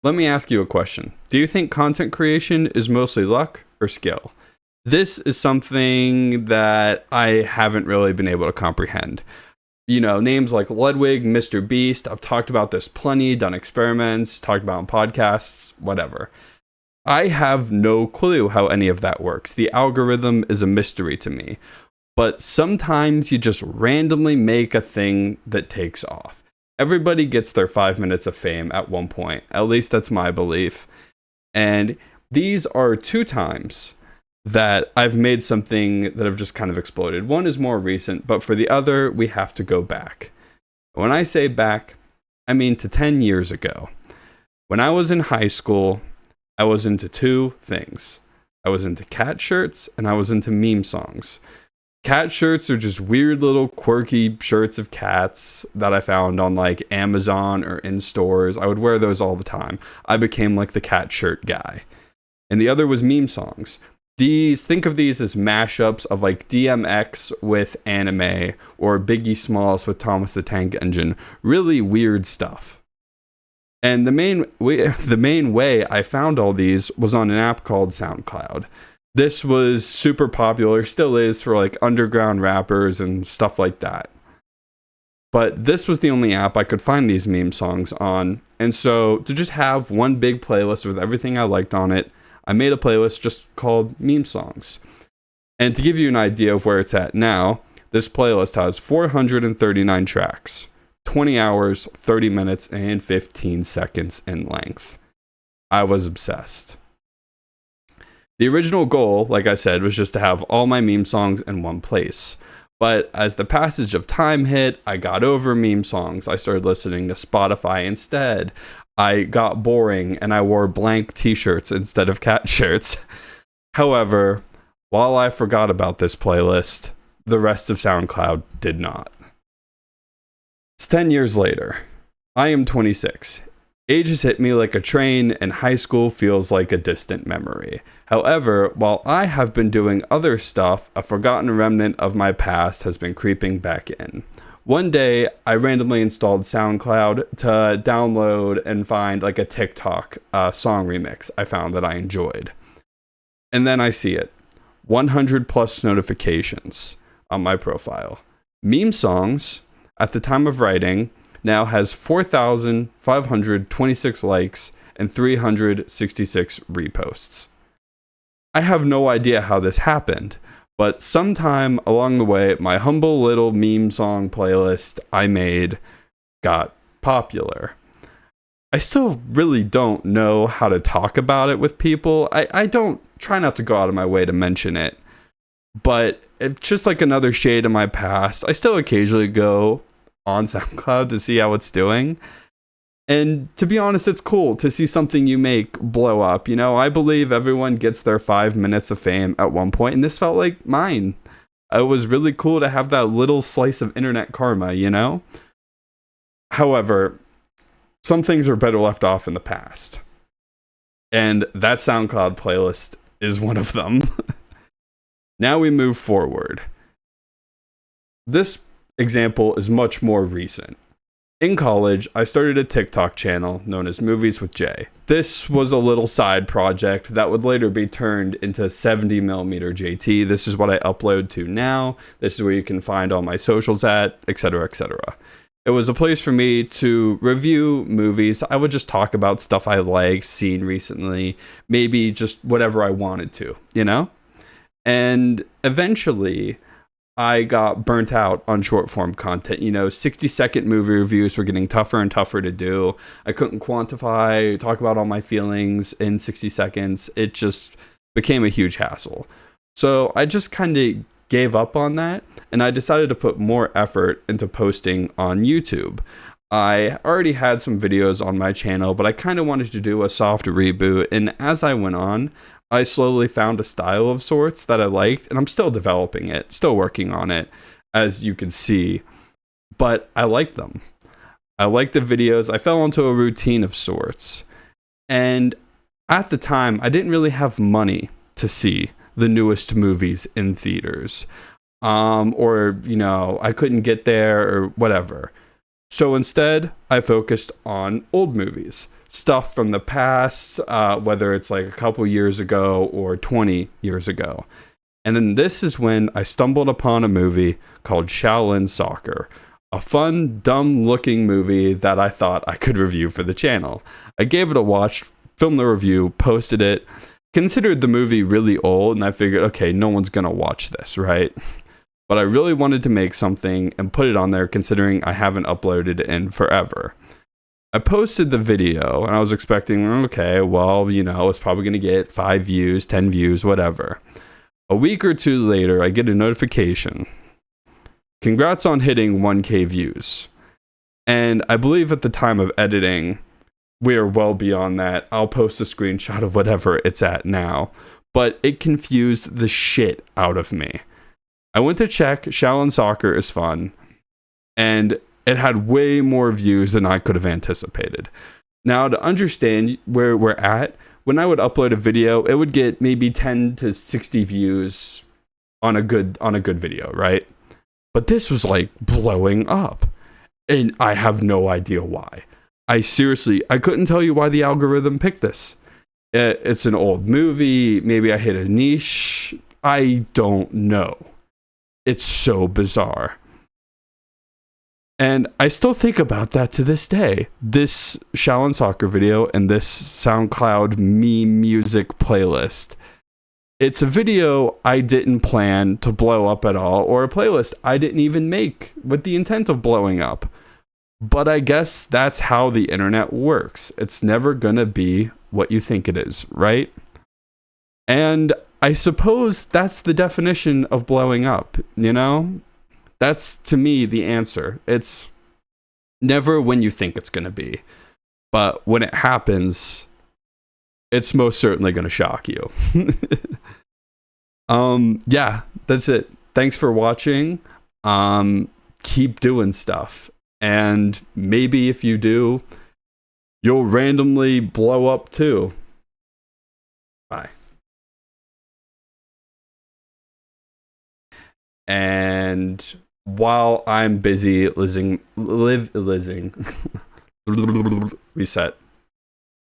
Let me ask you a question. Do you think content creation is mostly luck or skill? This is something that I haven't really been able to comprehend. Names like Ludwig, Mr. Beast, I've talked about this plenty, done experiments, talked about on podcasts, whatever. I have no clue how any of that works. The algorithm is a mystery to me. But sometimes you just randomly make a thing that takes off. Everybody gets their 5 minutes of fame at one point. At least that's my belief. And these are 2 times that I've made something that have just kind of exploded. One is more recent, but for the other, we have to go back. When I say back, I mean to 10 years ago. When I was in high school, I was into 2 things. I was into cat shirts and I was into meme songs. Cat shirts are just weird little quirky shirts of cats that I found on like Amazon or in stores. I would wear those all the time. I became like the cat shirt guy. And the other was meme songs. Think of these as mashups of like DMX with anime or Biggie Smalls with Thomas the Tank Engine. Really weird stuff. And the main way I found all these was on an app called SoundCloud. This was super popular, still is, for like underground rappers and stuff like that. But this was the only app I could find these meme songs on. And so to just have one big playlist with everything I liked on it, I made a playlist just called Meme Songs. And to give you an idea of where it's at now, this playlist has 439 tracks, 20 hours, 30 minutes, and 15 seconds in length. I was obsessed. The original goal, like I said, was just to have all my meme songs in one place. But as the passage of time hit, I got over meme songs. I started listening to Spotify instead. I got boring and I wore blank t-shirts instead of cat shirts. However, while I forgot about this playlist, the rest of SoundCloud did not. It's 10 years later. I am 26. Age has hit me like a train, and high school feels like a distant memory. However, while I have been doing other stuff, a forgotten remnant of my past has been creeping back in. One day, I randomly installed SoundCloud to download and find like a TikTok song remix I found that I enjoyed. And then I see it. 100 plus notifications on my profile. Meme Songs, at the time of writing, now has 4,526 likes and 366 reposts. I have no idea how this happened, but sometime along the way, my humble little meme song playlist I made got popular. I still really don't know how to talk about it with people. I don't try not to go out of my way to mention it, but it's just like another shade of my past. I still occasionally go on SoundCloud to see how it's doing. And to be honest, it's cool to see something you make blow up. I believe everyone gets their 5 minutes of fame at one point, and this felt like mine. It was really cool to have that little slice of internet karma, However, some things are better left off in the past. And that SoundCloud playlist is one of them. Now we move forward. This example is much more recent. In college, I started a TikTok channel known as Movies with Jay. This was a little side project that would later be turned into 70mm JT. This is what I upload to now. This is where you can find all my socials at, etc., etc. It was a place for me to review movies. I would just talk about stuff I liked, seen recently, maybe just whatever I wanted to, And eventually, I got burnt out on short form content. 60-second movie reviews were getting tougher and tougher to do. I couldn't talk about all my feelings in 60 seconds. It just became a huge hassle. So I just kind of gave up on that, and I decided to put more effort into posting on YouTube. I already had some videos on my channel, but I kind of wanted to do a soft reboot, and as I went on, I slowly found a style of sorts that I liked, and I'm still developing it, still working on it, as you can see, but I like them. I like the videos. I fell into a routine of sorts, and at the time, I didn't really have money to see the newest movies in theaters, or I couldn't get there or whatever. So instead, I focused on old movies. stuff from the past, whether it's like a couple years ago or 20 years ago. And then this is when I stumbled upon a movie called Shaolin Soccer, a fun, dumb-looking movie that I thought I could review for the channel. I gave it a watch, filmed the review, posted it, considered the movie really old, and I figured, okay, no one's gonna watch this, right? But I really wanted to make something and put it on there, considering I haven't uploaded it in forever. I posted the video, and I was expecting, okay, well, you know, it's probably gonna get 5 views, 10 views, whatever. A week or two later, I get a notification. Congrats on hitting 1K views. And I believe at the time of editing, we are well beyond that. I'll post a screenshot of whatever it's at now. But it confused the shit out of me. I went to check. Shaolin Soccer is fun. And it had way more views than I could have anticipated. Now, to understand where we're at, when I would upload a video, it would get maybe 10 to 60 views on a good video, right? But this was like blowing up. And I have no idea why. I couldn't tell you why the algorithm picked this. It's an old movie. Maybe I hit a niche. I don't know. It's so bizarre. And I still think about that to this day. This Shaolin Soccer video and this SoundCloud meme music playlist. It's a video I didn't plan to blow up at all, or a playlist I didn't even make with the intent of blowing up. But I guess that's how the internet works. It's never gonna be what you think it is, right? And I suppose that's the definition of blowing up, you know? That's, to me, the answer. It's never when you think it's gonna be. But when it happens, it's most certainly gonna shock you. Yeah, that's it. Thanks for watching. Keep doing stuff. And maybe if you do, you'll randomly blow up too. Bye. And while I'm busy reset.